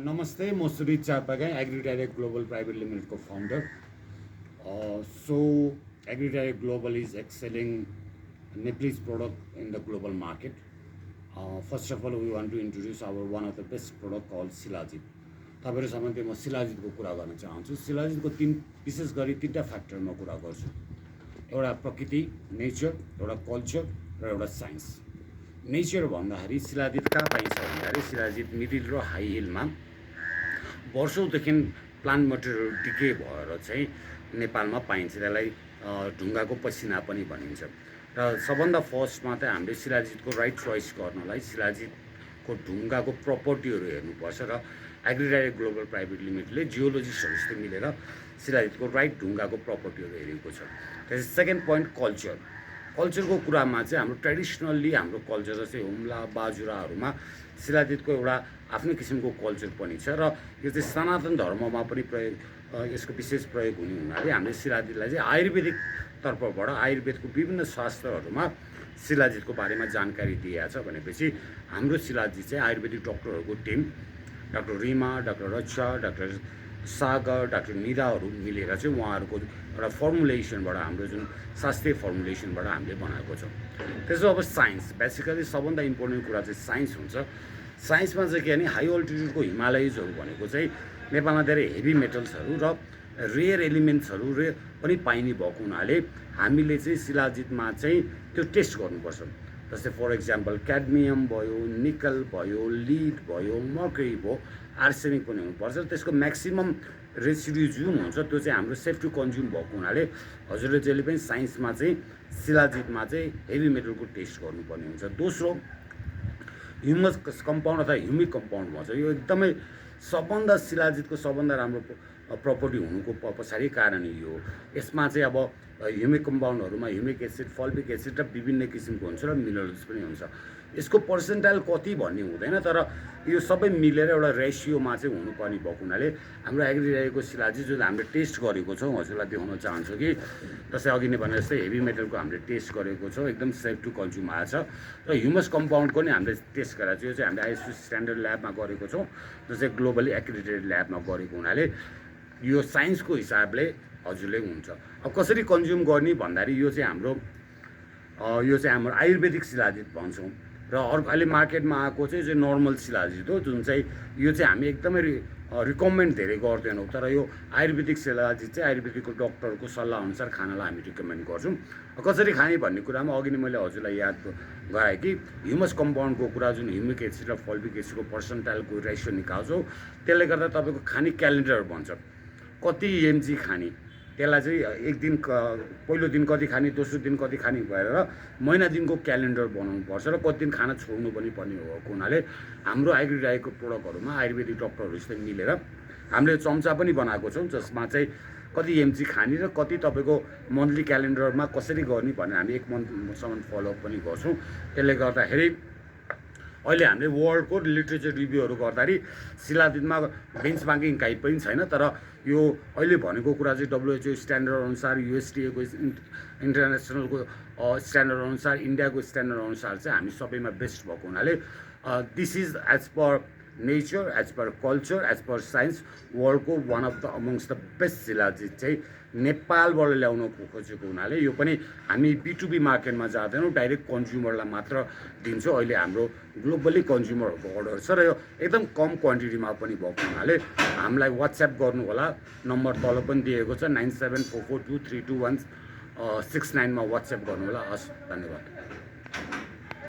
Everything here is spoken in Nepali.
नमस्ते म Surit Chapagai agridirect global private limited को founder so agridirect global is excelling Nepalese product in the global market. First of all, we want to introduce our one of the best product called Silajit. तपाईहरु सम्बन्धी म सिलाजितको कुरा गर्न चाहन्छु। सिलाजितको विशेष गरी तीनटा फ्याक्टरमा कुरा गर्छु। एउटा प्रकृति, नेचर, एउटा कल्चर र एउटा साइन्स। नेचर भन्दाखेरि सिलाजित कहाँ पाइन्छ भन्दाखेरि सिलाजित मिडिल र हाई हिलमा वर्षौंदेखि प्लान्ट मटेरियल डिके भएर चाहिँ नेपालमा पाइन्छ। त्यसलाई ढुङ्गाको पसिना पनि भनिन्छ। र सबभन्दा फर्स्टमा चाहिँ हामीले सिलाजितको राइट चोइस गर्नलाई सिलाजितको ढुङ्गाको प्रपर्टीहरू हेर्नुपर्छ र एग्रिडाइरेक्ट ग्लोबल प्राइवेट लिमिटेडले जियोलोजिस्टहरुसित मिलेर सिलाजितको राइट ढुङ्गाको प्रपर्टीहरू हेरेको छ। त्यसपछि सेकेन्ड पोइन्ट कल्चर। कल्चरको कुरामा चाहिँ हाम्रो ट्रेडिसनल्ली हाम्रो कल्चर जस्तै हुम्ला बाजुराहरूमा सिलाजितको एउटा आफ्नै किसिमको कल्चर पनि छ र यो चाहिँ सनातन धर्ममा पनि यसको विशेष प्रयोग हुने हुनाले हामीले सिलाजितलाई चाहिँ आयुर्वेदिक तर्फबाट आयुर्वेदको विभिन्न शास्त्रहरूमा सिलाजितको बारेमा जानकारी दिएको छ भनेपछि हाम्रो सिलाजित चाहिँ आयुर्वेदिक डाक्टरहरूको टिम डाक्टर रिमा, डाक्टर रक्षा, डाक्टर सागर, डाक्टर निराहरू मिलेर चाहिँ उहाँहरूको एउटा फर्मुलेसनबाट हाम्रो जुन शास्त्रीय फर्मुलेसनबाट हामीले बनाएको छौँ। त्यसो अब साइन्स बेसिकली सबभन्दा इम्पोर्टेन्ट कुरा चाहिँ साइन्स हुन्छ। साइन्समा चाहिँ के भने हाई अल्टिट्युडको हिमालयजहरू भनेको चाहिँ नेपालमा धेरै हेभी मेटल्सहरू र रेयर एलिमेन्ट्सहरू पनि पाइने भएको हुनाले हामीले चाहिँ सिलाजितमा चाहिँ त्यो टेस्ट गर्नुपर्छ। जस्तै फर एक्जाम्पल क्याडमियम भयो, निकल भयो, लिड भयो, मर्करी भयो, आर्सेनिक पनि हुनुपर्छ। त्यसको म्याक्सिमम रेसिड्यु जुन हुन्छ त्यो चाहिँ हाम्रो सेफ टु कन्ज्युम भएको हुनाले हजुरले जहिले पनि साइन्समा चाहिँ सिलाजितमा चाहिँ हेभी मेटलको टेस्ट गर्नुपर्ने हुन्छ। दोस्रो ह्युमस कम्पाउन्ड अथवा ह्युमिक कम्पाउन्ड भन्छ। यो एकदमै सबभन्दा सिलाजितको सबभन्दा राम्रो प्रपर्टी हुनुको पछाडि कारण यो यसमा चाहिँ अब ह्युमिक कम्पाउन्डहरूमा ह्युमिक एसिड, फल्भिक एसिड र विभिन्न किसिमको हुन्छ र मिनरल्स पनि हुन्छ। यसको पर्सेन्टाइल कति भन्ने हुँदैन, तर यो सबै मिलेर एउटा रेसियोमा चाहिँ हुनुपर्ने भएको हुनाले हाम्रो एग्रिडाइरेक्टको सिलाजित जुन हामीले टेस्ट गरेको छौँ हजुरलाई देखाउन चाहन्छु कि जस्तै अघि नै भने जस्तै हेभी मेटलको हामीले टेस्ट गरेको छौँ, एकदम सेफ टु कन्ज्युम आएको छ। र ह्युमस कम्पाउन्डको नि हामीले टेस्ट गरेको छ। यो चाहिँ हामीले आइएसओ स्ट्यान्डर्ड ल्याबमा गरेको छौँ, जो चाहिँ ग्लोबली एक्रेडिटेड ल्याबमा गरेको हुनाले यो साइन्सको हिसाबले हजुरले हुन्छ। अब कसरी कन्ज्युम गर्ने भन्दाखेरि यो चाहिँ हाम्रो आयुर्वेदिक सिलाजित भन्छौँ र अर्को अहिले मार्केटमा आएको चाहिँ नर्मल सिलाजित हो, जुन चाहिँ यो चाहिँ हामी एकदमै रिकमेन्ड धेरै गर्दैनौँ। तर यो आयुर्वेदिक सिलाजित चाहिँ आयुर्वेदिकको डक्टरको सल्लाह अनुसार खानालाई हामी रिकमेन्ड गर्छौँ। कसरी खाने भन्ने कुरामा अघि नै मैले हजुरलाई याद गराएँ कि ह्युमस कम्पाउन्डको कुरा जुन ह्युमिक एसिड र फल्भिक एसिडको पर्सेन्टाइलको रेसियो निकाल्छौँ, त्यसले गर्दा तपाईँको खाने क्यालेन्डर भन्छ कति एमजी खाने, त्यसलाई चाहिँ एक दिन पहिलो दिन कति खाने, दोस्रो दिन कति खाने भएर महिना दिनको क्यालेन्डर बनाउनु पर्छ र कति दिन खाना छोड्नु पनि पर्ने भएको हुनाले हाम्रो एग्रिडाइरेक्टको प्रोडक्टहरूमा आयुर्वेदिक डक्टरहरूसित मिलेर हामीले चम्चा पनि बनाएको छौँ, जसमा चाहिँ कति एमजी खाने र कति तपाईँको मन्थली क्यालेन्डरमा कसरी गर्ने भनेर हामी 1 मन्थसम्म फलोअप पनि गर्छौँ। त्यसले गर्दाखेरि अहिले हामीले वर्ल्डको लिटरेचर रिभ्यूहरू गर्दाखेरि सिलाजितमा बेन्चमार्किङ काहीँ पनि छैन, तर यो अहिले भनेको कुरा चाहिँ WHO स्ट्यान्डर्ड अनुसार, USDAको इन्टरनेसनलको स्ट्यान्डर्ड अनुसार, इन्डियाको स्ट्यान्डर्ड अनुसार चाहिँ हामी सबैमा बेस्ट भएको हुनाले this is as per nature, as per culture, as per science वर्ल्डको one of the amongst the best shilajit चाहिँ नेपालबाट ल्याउन खोजेको हुनाले यो पनि हामी B2B मार्केटमा जाँदैनौँ, डाइरेक्ट कन्ज्युमरलाई मात्र दिन्छौँ। अहिले हाम्रो ग्लोबली कन्ज्युमरहरूको अर्डर छ र यो एकदम कम क्वान्टिटीमा पनि भएको हुनाले हामीलाई वाट्सएप गर्नु होला। नम्बर तल पनि दिएको छ 9744232169 मा वाट्सएप गर्नु होला। हस्, धन्यवाद।